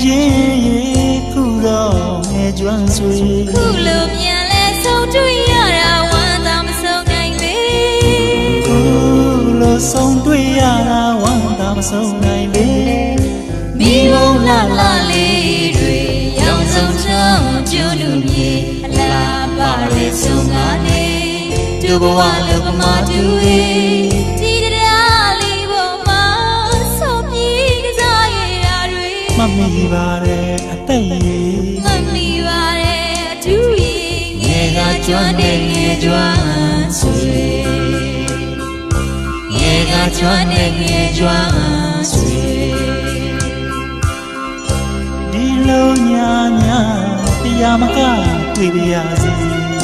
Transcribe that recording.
ချင်းခုတော့ငယ်ကျွမ်းဆွေခုလိုမြန်လဲဆုံးတွေ့ရတာဝမ်းသာမဆုံးနိုင်လေခုလိုဆုံးတွေ့ရတာဝမ်းသာမဆုံးနိုင်လေမိဘလာလာလေးတွေရောင်စုံချောင်းကျိုးလူမြေအလားပါရဲဆုံးကနေဒုဘဝလောကမှာတူဒီတရားလေးပေါ်မှာဆုံးပြေးကစားရတာတွေမမိပါတယ်အသက်ရည်မမိပါတယ်အထူးရည်ငယ်ကကျွမ်းနေငယ်ကျွမ်းဆွေငယ်ကကျွမ်းနေငယ်ကျွမ်းဆွေဒီလိုညာညာတရားမကတွေ့ရစီ